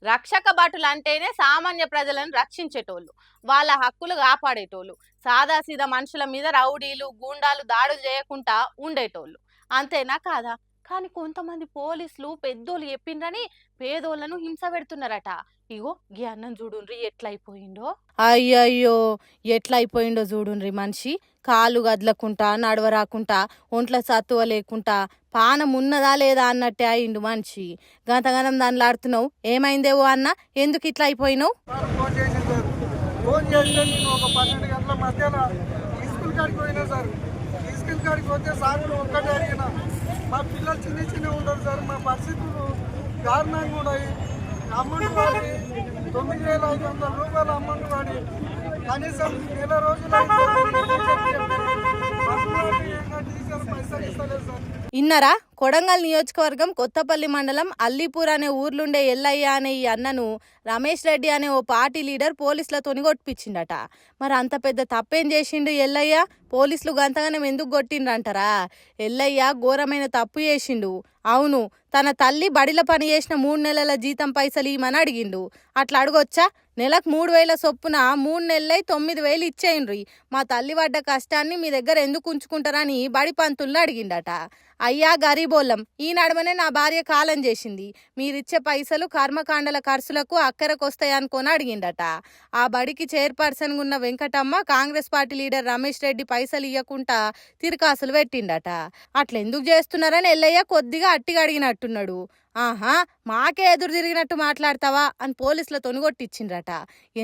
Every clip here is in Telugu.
రక్షక భటులు అంటేనే సామాన్య ప్రజలను రక్షించేటోళ్ళు, వాళ్ళ హక్కులు కాపాడేటోళ్ళు, సాదాసీదా మనుషుల మీద రౌడీలు గూండాలు దాడులు చేయకుండా ఉండేటోళ్ళు. అంతేనా కాదా? కానీ కొంతమంది పోలీసులు పెద్దోళ్ళు చెప్పిండ్రని పేదోళ్ళను హింస పెడుతున్నారట. ఇగో గీ అన్నం చూడుండ్రి ఎట్లయిపోయిండో. అయ్యయ్యో, ఎట్లయిపోయిండో చూడుండ్రి. మనిషి కాళ్ళు గదలకుంటా నడవరాకుంటా ఒంట్ల సత్తువ లేకుంటా పానం ఉన్నదా లేదా అన్నట్టే అయిండు మనిషి. గంతగనం దాన్ని ఆడుతున్నావు, ఏమైందేవో అన్న, ఎందుకు ఇట్లా అయిపోయినావు? ఫోన్ చేస్తే నేను ఒక 12 గంటల మధ్యలో స్కూల్ కాడికి పోయినా సార్. స్కూల్ కాడికి పోతే సార్ ఒక్కటే అడిగిన, మా పిల్లలు చిన్న ఉండరు సార్, మా పరిస్థితులు దారుణంగా ఉన్నాయి. అమౌంట్ వాడి 9,500 రూపాయల అమౌంట్ వాడి కనీసం నెల రోజులు పైసలు ఇస్తలేదు సార్. ఇన్నరా, కొడంగల్ నియోజకవర్గం కొత్తపల్లి మండలం అల్లీపూర్ అనే ఊర్లుండే ఎల్లయ్య అనే ఈ అన్నను రమేష్ రెడ్డి అనే ఓ పార్టీ లీడర్ పోలీసులతోని కొట్టిపించిండట. మరి అంత పెద్ద తప్పేం చేసిండు ఎల్లయ్య? పోలీసులు గంతగానం ఎందుకు కొట్టిండ్రంటారా? ఎల్లయ్య ఘోరమైన తప్పు చేసిండు. అవును, తన తల్లి బడిల పని చేసిన 3 నెలల జీతం పైసలు ఇమని అడిగిండు. అట్లా అడగొచ్చా? నెలకు 3,000 చొప్పున 3 నెలలై 9,000 ఇచ్చేయండ్రి. మా తల్లి పడ్డ కష్టాన్ని మీ దగ్గర ఎందుకు ఉంచుకుంటారని బడి పంతుల్లో అడిగిండట. అయ్యా గరీబోళ్ళం, ఈ నడమనే నా భార్య కాలం చేసింది, మీరిచ్చే పైసలు కర్మకాండల ఖర్చులకు అక్కరకొస్తాయనుకొని అడిగిండట. ఆ బడికి చైర్పర్సన్ ఉన్న వెంకటమ్మ కాంగ్రెస్ పార్టీ లీడర్ రమేష్ రెడ్డి పైసలు ఇవ్వకుండా తిరకాసులు పెట్టిండట. అట్లెందుకు చేస్తున్నారని ఎల్లయ్య కొద్దిగా అట్టిగా అడిగినట్టున్నాడు. ఆహా, మాకే ఎదురు తిరిగినట్టు మాట్లాడతావా అని పోలీసుల తొనుగొట్టిచ్చిండ్రట.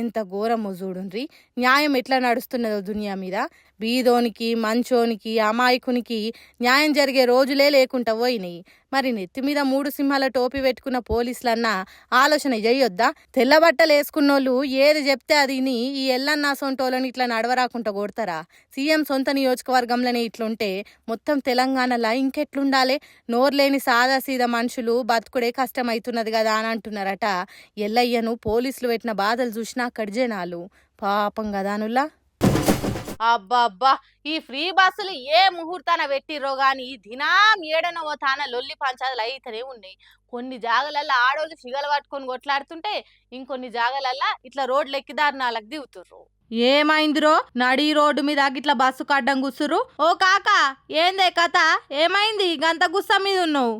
ఎంత ఘోరమో చూడుండ్రి. న్యాయం ఎట్లా నడుస్తున్నదో దునియా మీద. బీదోనికి మంచోనికి అమాయకునికి న్యాయం జరిగే రోజులే లేకుండా పోయినాయి. మరి నెత్తి మీద 3 సింహాల టోపీ పెట్టుకున్న పోలీసులన్నా ఆలోచన చేయొద్దా? తెల్లబట్టలు వేసుకున్నోళ్ళు ఏది చెప్తే అది ఈ ఎల్లన్నా సొంటోళ్ళని ఇట్లా నడవరాకుండా కొడతారా? సీఎం సొంత నియోజకవర్గంలోనే ఇట్లుంటే మొత్తం తెలంగాణలో ఇంకెట్లుండాలి? నోర్లేని సాదాసీదా మనుషులు బతుకుడే కష్టమవుతున్నది కదా అని అంటున్నారట. ఎల్లయ్యను పోలీసులు పెట్టిన బాధలు చూసినా అక్కడి జనాలు పాపం గదానుల్లా. అబ్బా అబ్బా, ఈ ఫ్రీ బస్సులు ఏ ముహూర్తాన పెట్టిర్రో గాని దినాం ఏడనో తాన లొల్లి పంచాదులు అయితేనే ఉన్నాయి. కొన్ని జాగలల్లో ఆడోళ్ళు సిగలు పట్టుకొని కొట్లాడుతుంటే ఇంకొన్ని జాగలల్లా ఇట్లా రోడ్లు ఎక్కిదారునాలకు దిగుతుర్రు. ఏమైందిరో, నడి రోడ్డు మీద ఇట్లా బస్సు కడ్డం కూర్చురు? ఓ కాకా, ఏందే కథ? ఏమైంది గంత గుస్స మీద ఉన్నావు?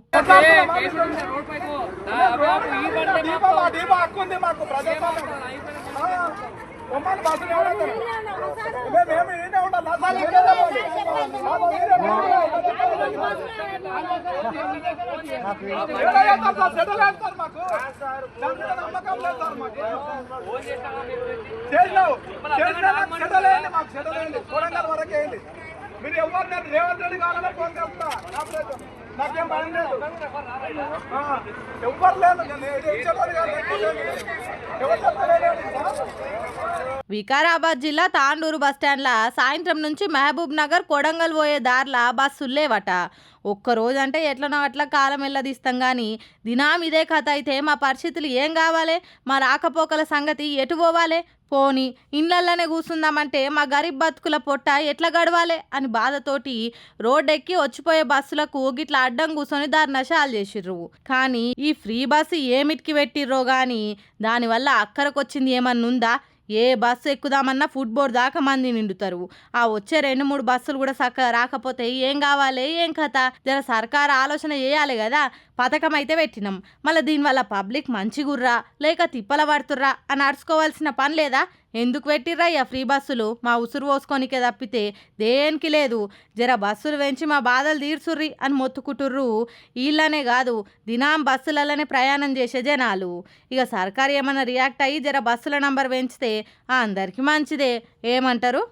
మీరు ఎవరు రేవంత్ రెడ్డి కావాలన్నా ఫోన్ చేస్తా, నాకేం భయం లేదు. ఎవరు లేదు. వికారాబాద్ జిల్లా తాండూరు బస్టాండ్ల సాయంత్రం నుంచి మహబూబ్ నగర్ కొడంగల్ పోయే దారిలా బస్సులు లేవట. ఒక్కరోజు అంటే ఎట్లనో అట్లా కాలం వెళ్ళదీస్తాం కానీ దినాం ఇదే కథ అయితే మా పరిస్థితులు ఏం కావాలి? మా రాకపోకల సంగతి ఎటు పోవాలి? పోని ఇండ్లల్లోనే కూర్చుందామంటే మా గరీబ్ బతుకుల పొట్ట ఎట్లా గడవాలి అని బాధతోటి రోడ్డెక్కి వచ్చిపోయే బస్సులకు గిట్లా అడ్డం కూర్చొని దారుణశాలు చేసిర్రు. కానీ ఈ ఫ్రీ బస్సు ఏమిటికి పెట్టిర్రో కానీ దానివల్ల అక్కరకొచ్చింది ఏమన్నుందా? ఏ బస్సు ఎక్కుదామన్నా ఫుట్బోర్డ్ దాకా మంది నిండుతారు. ఆ వచ్చే 2-3 బస్సులు కూడా చక్కగా రాకపోతే ఏం కావాలి? ఏం కథ? జర సర్కారు ఆలోచన చేయాలి కదా. పథకం అయితే పెట్టినాం, మళ్ళీ దీనివల్ల పబ్లిక్ మంచిగుర్రా లేక తిప్పల పడుతుర్రా అని అడుచుకోవాల్సిన పని లేదా? ఎందుకు పెట్టిర్రా ఇక ఫ్రీ బస్సులు? మా ఉసురు పోసుకోనికే తప్పితే దేనికి లేదు. జర బస్సులు పెంచి మా బాధలు తీర్చుర్రి అని మొత్తుకుంటుర్రు. వీళ్ళనే కాదు, దినాం బస్సులలోనే ప్రయాణం చేసే జనాలు. ఇక సర్కారు ఏమన్నా రియాక్ట్ అయ్యి జర బస్సుల నంబర్ పెంచితే అందరికీ మంచిదే. ఏమంటారు?